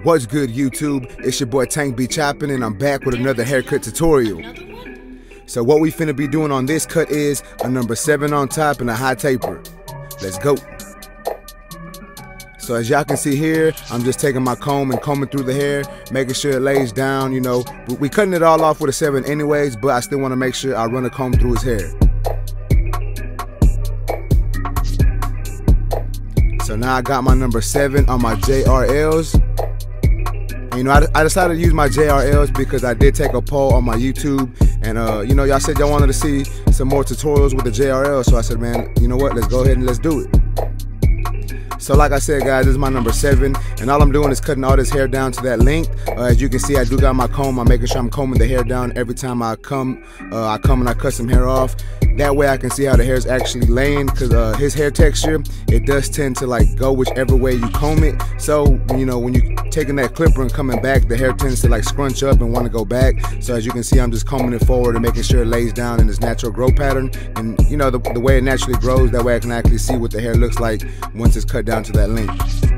What's good, YouTube? It's your boy Tank B Choppin', and I'm back with another haircut tutorial. So what we finna be doing on this cut is a number 7 on top and a high taper. Let's go. So as y'all can see here, I'm just taking my comb and combing through the hair, making sure it lays down. You know, we cutting it all off with a 7 anyways, but I still want to make sure I run a comb through his hair. So now I got my number 7 on my JRLs. You know, I decided to use my JRLs because I did take a poll on my YouTube, and you know, y'all said y'all wanted to see some more tutorials with the JRL, so I said, man, you know what, let's go ahead and let's do it. So like I said, guys, this is my number 7, and all I'm doing is cutting all this hair down to that length. As you can see, I do got my comb. I'm making sure I'm combing the hair down every time I come and I cut some hair off. That way I can see how the hair is actually laying, because his hair texture, it does tend to like go whichever way you comb it. So, you know, when you're taking that clipper and coming back, the hair tends to like scrunch up and want to go back. So as you can see, I'm just combing it forward and making sure it lays down in its natural growth pattern. And you know, the way it naturally grows, that way I can actually see what the hair looks like once it's cut down to that length.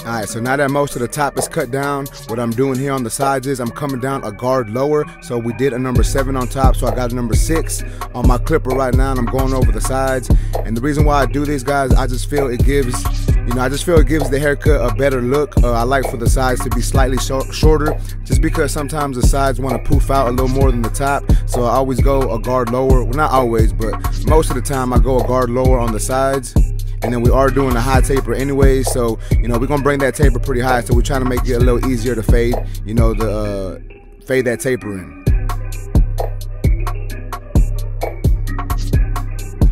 Alright, so now that most of the top is cut down, what I'm doing here on the sides is I'm coming down a guard lower. So we did a number 7 on top, so I got a number 6 on my clipper right now, and I'm going over the sides. And the reason why I do this, guys, I just feel it gives, you know, the haircut a better look. I like for the sides to be slightly shorter, just because sometimes the sides want to poof out a little more than the top. So I always go a guard lower. Well, not always, but most of the time I go a guard lower on the sides. And then we are doing a high taper anyway, so you know, we're gonna bring that taper pretty high, so we're trying to make it a little easier to fade, you know, fade that taper in.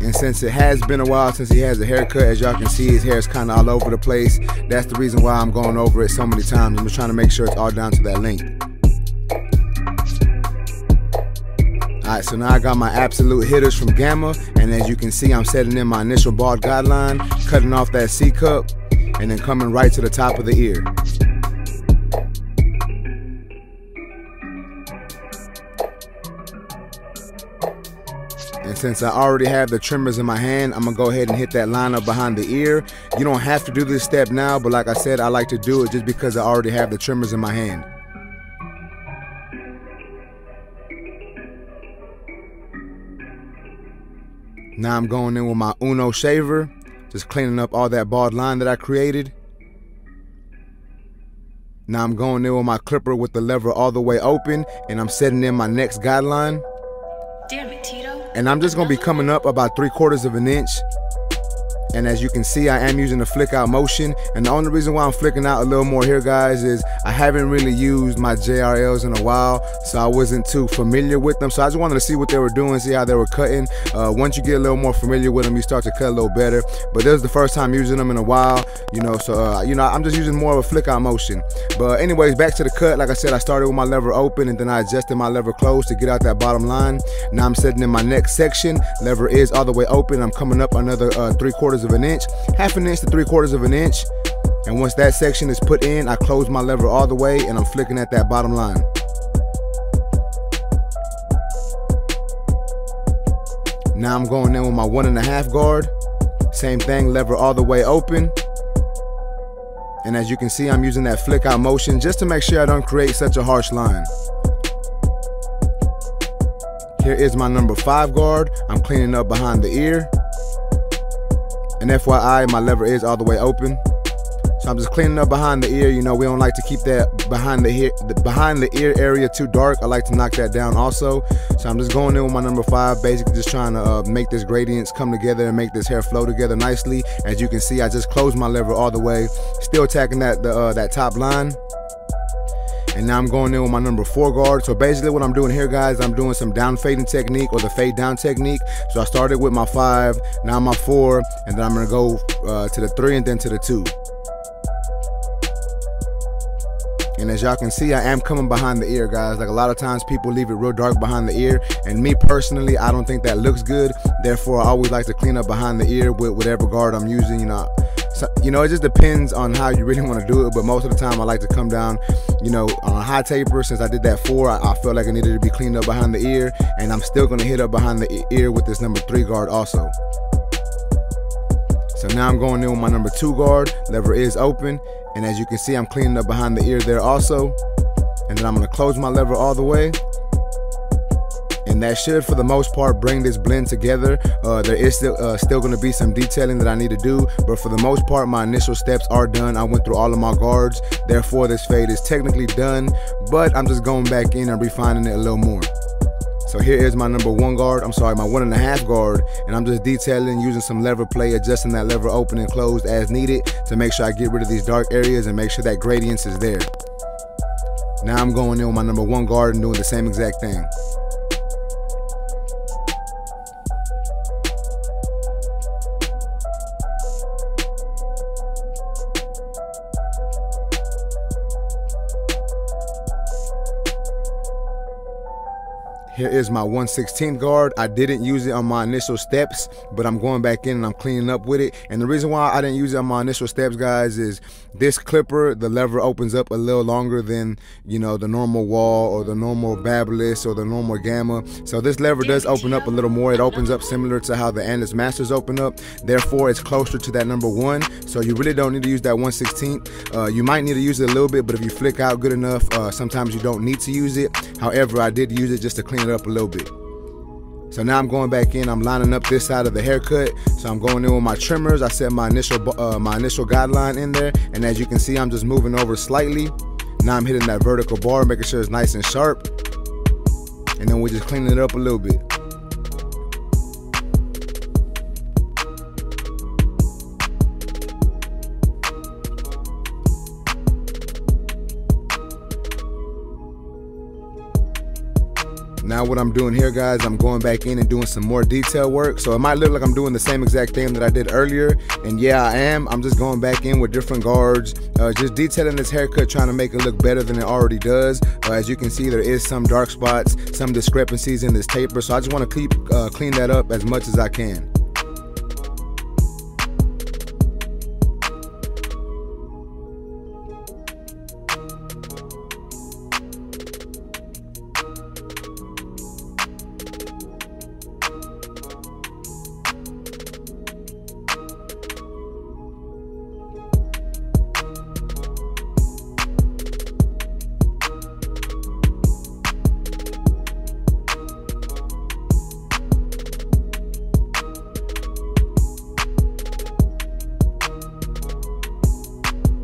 And since it has been a while since he has a haircut, as y'all can see, his hair is kind of all over the place. That's the reason why I'm going over it so many times. I'm just trying to make sure it's all down to that length. Alright, so now I got my absolute hitters from Gamma, and as you can see, I'm setting in my initial bald guideline, cutting off that C cup, and then coming right to the top of the ear. And since I already have the trimmers in my hand, I'm gonna go ahead and hit that line up behind the ear. You don't have to do this step now, but like I said, I like to do it just because I already have the trimmers in my hand. Now I'm going in with my Uno shaver, just cleaning up all that bald line that I created. Now I'm going in with my clipper with the lever all the way open, and I'm setting in my next guideline. Damn it, Tito. And I'm just gonna be coming up about 3/4 of an inch. And as you can see, I am using a flick out motion. And the only reason why I'm flicking out a little more here, guys, is I haven't really used my JRLs in a while, so I wasn't too familiar with them. So I just wanted to see what they were doing, see how they were cutting. Once you get a little more familiar with them, you start to cut a little better. But this is the first time using them in a while, you know, so you know, I'm just using more of a flick out motion. But anyways, back to the cut. Like I said, I started with my lever open, and then I adjusted my lever closed to get out that bottom line. Now I'm setting in my next section. Lever is all the way open. I'm coming up another 3/4 of an inch, 1/2 inch to 3/4 of an inch. And once that section is put in, I close my lever all the way, and I'm flicking at that bottom line. Now I'm going in with my 1.5 guard. Same thing, lever all the way open. And as you can see, I'm using that flick out motion just to make sure I don't create such a harsh line. Here is my number 5 guard. I'm cleaning up behind the ear. And FYI, my lever is all the way open. So I'm just cleaning up behind the ear. You know, we don't like to keep that behind the ear area too dark. I like to knock that down also. So I'm just going in with my number 5, basically just trying to make this gradients come together and make this hair flow together nicely. As you can see, I just closed my lever all the way, still attacking that top line. And now I'm going in with my number 4 guard. So basically what I'm doing here, guys, I'm doing some down fading technique, or the fade down technique. So I started with my 5, now my 4, and then I'm gonna go to the 3 and then to the 2. And as y'all can see, I am coming behind the ear, guys. Like, a lot of times people leave it real dark behind the ear, and me personally, I don't think that looks good. Therefore, I always like to clean up behind the ear with whatever guard I'm using. You know, it just depends on how you really want to do it, but most of the time I like to come down, you know, on a high taper. Since I did that 4, I felt like I needed to be cleaned up behind the ear, and I'm still going to hit up behind the ear with this number 3 guard also. So now I'm going in with my number 2 guard. Lever is open, and as you can see, I'm cleaning up behind the ear there also. And then I'm going to close my lever all the way. And that should, for the most part, bring this blend together. There is still going to be some detailing that I need to do, but for the most part, my initial steps are done. I went through all of my guards. Therefore, this fade is technically done, but I'm just going back in and refining it a little more. So here is my number 1 guard, my 1.5 guard, and I'm just detailing using some lever play, adjusting that lever open and closed as needed to make sure I get rid of these dark areas and make sure that gradients is there. Now I'm going in with my number 1 guard and doing the same exact thing. Here is my 1/16 guard. I didn't use it on my initial steps, but I'm going back in and I'm cleaning up with it. And the reason why I didn't use it on my initial steps, guys, is this clipper, the lever opens up a little longer than, you know, the normal wall or the normal Babyliss or the normal Gamma. So this lever does open up a little more. It opens up similar to how the Andis Masters open up. Therefore, it's closer to that number 1. So you really don't need to use that 1/16. You might need to use it a little bit, but if you flick out good enough, sometimes you don't need to use it. However, I did use it just to clean it up a little bit. So now I'm going back in, I'm lining up this side of the haircut. So I'm going in with my trimmers. I set my initial guideline in there, and as you can see, I'm just moving over slightly. Now I'm hitting that vertical bar, making sure it's nice and sharp, and then we're just cleaning it up a little bit. Now what I'm doing here, guys, I'm going back in and doing some more detail work. So it might look like I'm doing the same exact thing that I did earlier, and yeah, I am. I'm just going back in with different guards, just detailing this haircut, trying to make it look better than it already does. As you can see, there is some dark spots, some discrepancies in this taper, so I just want to clean that up as much as I can.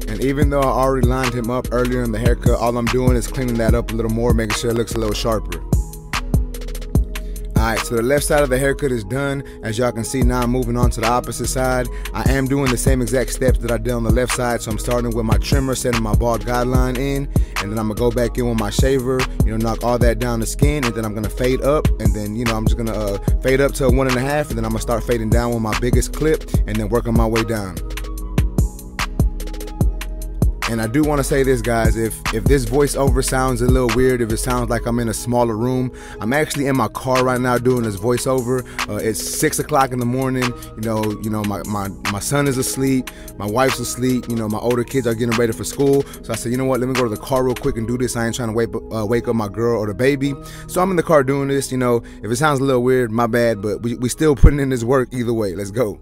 And even though I already lined him up earlier in the haircut, all I'm doing is cleaning that up a little more, making sure it looks a little sharper. Alright, so the left side of the haircut is done. As y'all can see, now I'm moving on to the opposite side. I am doing the same exact steps that I did on the left side. So I'm starting with my trimmer, setting my bald guideline in, and then I'm gonna go back in with my shaver, knock all that down the skin, and then I'm gonna fade up, and then I'm just gonna fade up to a 1.5, and then I'm gonna start fading down with my biggest clip, and then working my way down. And I do want to say this, guys, if this voiceover sounds a little weird, if it sounds like I'm in a smaller room, I'm actually in my car right now doing this voiceover. It's 6 o'clock in the morning. My son is asleep, my wife's asleep, my older kids are getting ready for school. So I said, you know what, let me go to the car real quick and do this. I ain't trying to wake up my girl or the baby. So I'm in the car doing this. If it sounds a little weird, my bad, but we still putting in this work either way. Let's go.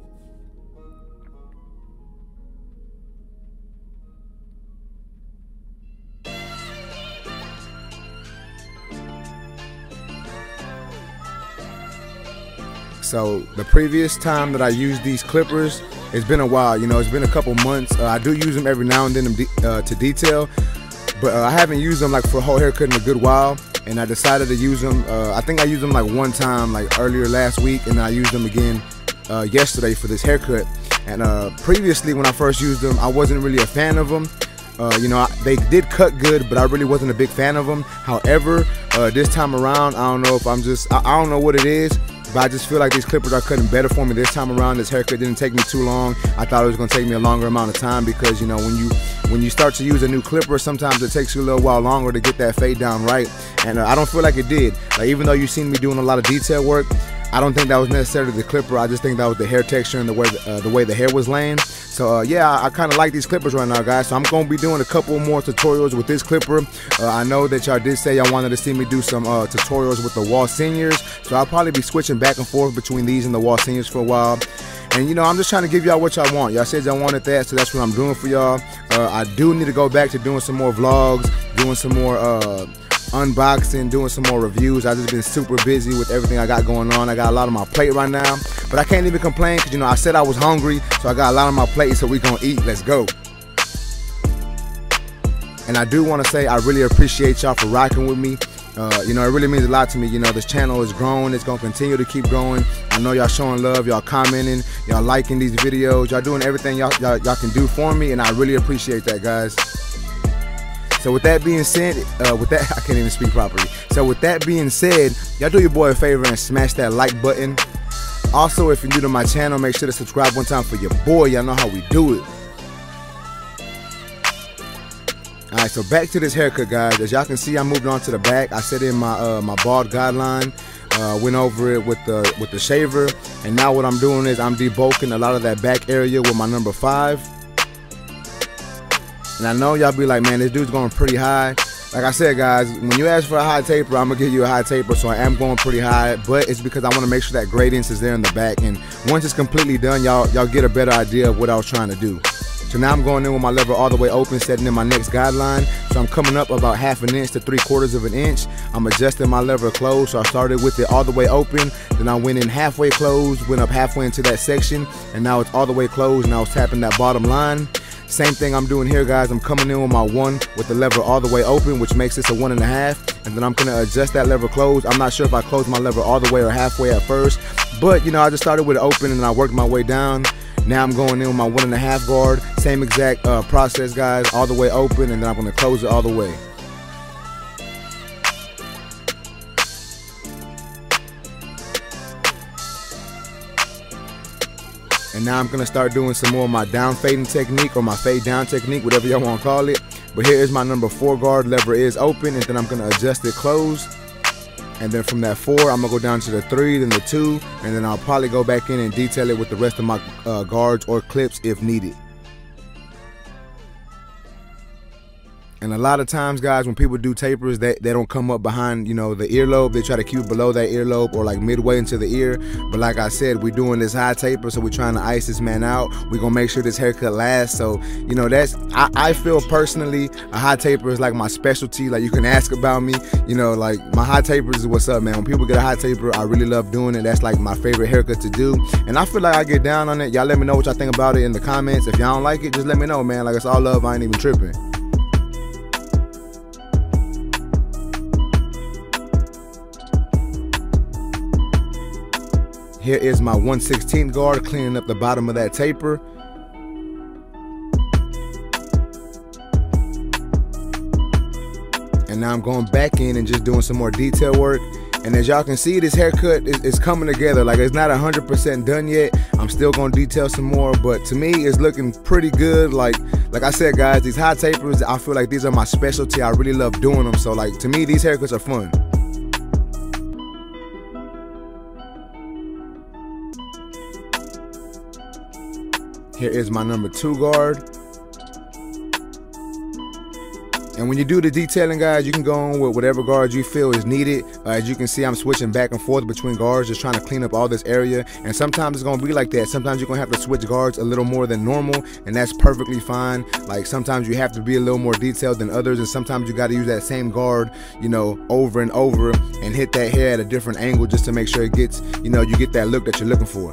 So the previous time that I used these clippers, it's been a while, it's been a couple months. I do use them every now and then to detail, but I haven't used them like for a whole haircut in a good while. And I decided to use them, I think I used them like one time, like earlier last week, and I used them again yesterday for this haircut. And previously when I first used them, I wasn't really a fan of them. You know, they did cut good, but I really wasn't a big fan of them. However, this time around, I don't know if I'm just, I don't know what it is, but I just feel like these clippers are cutting better for me this time around. This haircut didn't take me too long. I thought it was gonna take me a longer amount of time because, you know, when you start to use a new clipper, sometimes it takes you a little while longer to get that fade down right. And I don't feel like it did. Like, even though you've seen me doing a lot of detail work, I don't think that was necessarily the clipper. I just think that was the hair texture and the way the hair was laying. So yeah, I kind of like these clippers right now, guys. So I'm gonna be doing a couple more tutorials with this clipper. I know that y'all did say y'all wanted to see me do some tutorials with the Wall Seniors, so I'll probably be switching back and forth between these and the Wall Seniors for a while. And you know, I'm just trying to give y'all what y'all want. Y'all said y'all wanted that, so that's what I'm doing for y'all. I do need to go back to doing some more vlogs, doing some more unboxing, doing some more reviews. I've just been super busy with everything I got going on. I got a lot on my plate right now, but I can't even complain because, you know, I said I was hungry, so I got a lot on my plate, so we gonna eat. Let's go. And I do want to say I really appreciate y'all for rocking with me. You know, it really means a lot to me. You know, this channel is growing. It's gonna continue to keep growing. I know y'all showing love, y'all commenting, y'all liking these videos, y'all doing everything y'all can do for me, and I really appreciate that, guys. So with that being said, I can't even speak properly. So with that being said, y'all do your boy a favor and smash that like button. Also, if you're new to my channel, make sure to subscribe one time for your boy. Y'all know how we do it. Alright, so back to this haircut, guys. As y'all can see, I moved on to the back. I set in my my bald guideline, went over it with the shaver, and now what I'm doing is I'm debulking a lot of that back area with my number 5. And I know y'all be like, man, this dude's going pretty high. Like I said, guys, when you ask for a high taper, I'm gonna give you a high taper, so I am going pretty high, but it's because I want to make sure that gradients is there in the back, and once it's completely done, y'all get a better idea of what I was trying to do. So now I'm going in with my lever all the way open, setting in my next guideline. So I'm coming up about 1/2 inch to 3/4 inch. I'm adjusting my lever closed, so I started with it all the way open, then I went in halfway closed, went up halfway into that section, and now it's all the way closed, and I was tapping that bottom line. Same thing I'm doing here, guys. I'm coming in with my 1 with the lever all the way open, which makes this a 1.5, and then I'm gonna adjust that lever closed. I'm not sure if I closed my lever all the way or halfway at first, but you know, I just started with it open and I worked my way down. Now I'm going in with my 1.5 guard, same exact process, guys, all the way open, and then I'm gonna close it all the way. And now I'm gonna start doing some more of my down fading technique, or my fade down technique, whatever y'all wanna call it. But here is my number 4 guard, lever is open, and then I'm gonna adjust it closed. And then from that 4, I'm gonna go down to the 3, then the 2, and then I'll probably go back in and detail it with the rest of my guards or clips if needed. And a lot of times, guys, when people do tapers, they don't come up behind, you know, the earlobe. They try to keep it below that earlobe or like midway into the ear. But like I said, we're doing this high taper, so we're trying to ice this man out. We're gonna make sure this haircut lasts. So, you know, I feel personally, a high taper is like my specialty. Like, you can ask about me, you know, like my high tapers is what's up, man. When people get a high taper, I really love doing it. That's like my favorite haircut to do. And I feel like I get down on it. Y'all let me know what y'all think about it in the comments. If y'all don't like it, just let me know, man. Like, it's all love. I ain't even tripping. Here is my 1/16 guard, cleaning up the bottom of that taper. And now I'm going back in and just doing some more detail work. And as y'all can see, this haircut is coming together. Like, it's not 100% done yet. I'm still gonna detail some more, but to me, it's looking pretty good. Like I said, guys, these high tapers, I feel like these are my specialty. I really love doing them. So like, to me, these haircuts are fun. Here is my number 2 guard. And when you do the detailing, guys, you can go on with whatever guards you feel is needed. As you can see, I'm switching back and forth between guards, just trying to clean up all this area. And sometimes it's gonna be like that. Sometimes you're gonna have to switch guards a little more than normal, and that's perfectly fine. Like, sometimes you have to be a little more detailed than others, and sometimes you gotta use that same guard, you know, over and over and hit that hair at a different angle just to make sure it gets, you know, you get that look that you're looking for.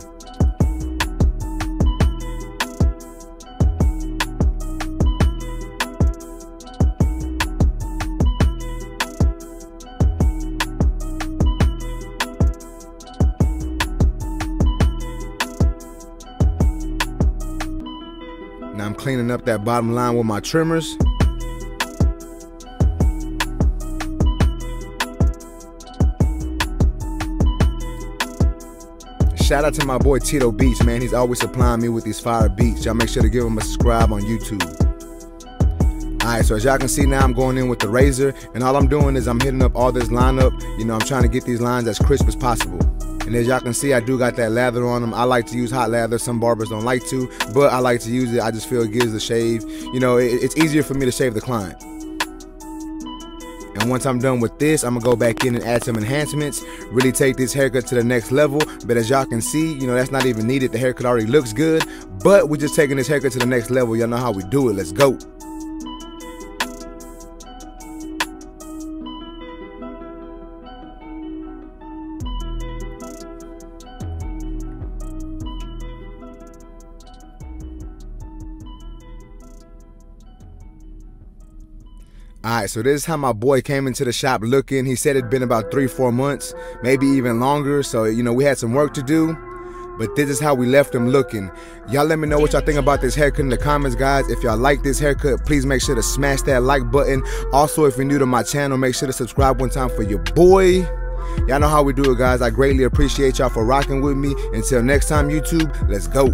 Now I'm cleaning up that bottom line with my trimmers. shout out to my boy Tito Beats, man. He's always supplying me with these fire beats. Y'all make sure to give him a subscribe on YouTube. Alright, so as y'all can see now, I'm going in with the razor, and all I'm doing is I'm hitting up all this lineup. You know, I'm trying to get these lines as crisp as possible. And as y'all can see, I do got that lather on them. I like to use hot lather. Some barbers don't like to, but I like to use it. I just feel it gives the shave. You know, it's easier for me to shave the client. And once I'm done with this, I'm gonna go back in and add some enhancements, really take this haircut to the next level. But as y'all can see, you know, that's not even needed. The haircut already looks good, but we're just taking this haircut to the next level. Y'all know how we do it. Let's go. Alright, so this is how my boy came into the shop looking. He said it'd been about 3-4 months, maybe even longer. So, you know, we had some work to do, but this is how we left him looking. Y'all let me know what y'all think about this haircut in the comments, guys. If y'all like this haircut, please make sure to smash that like button. Also, if you're new to my channel, make sure to subscribe one time for your boy. Y'all know how we do it, guys. I greatly appreciate y'all for rocking with me. Until next time, YouTube, let's go.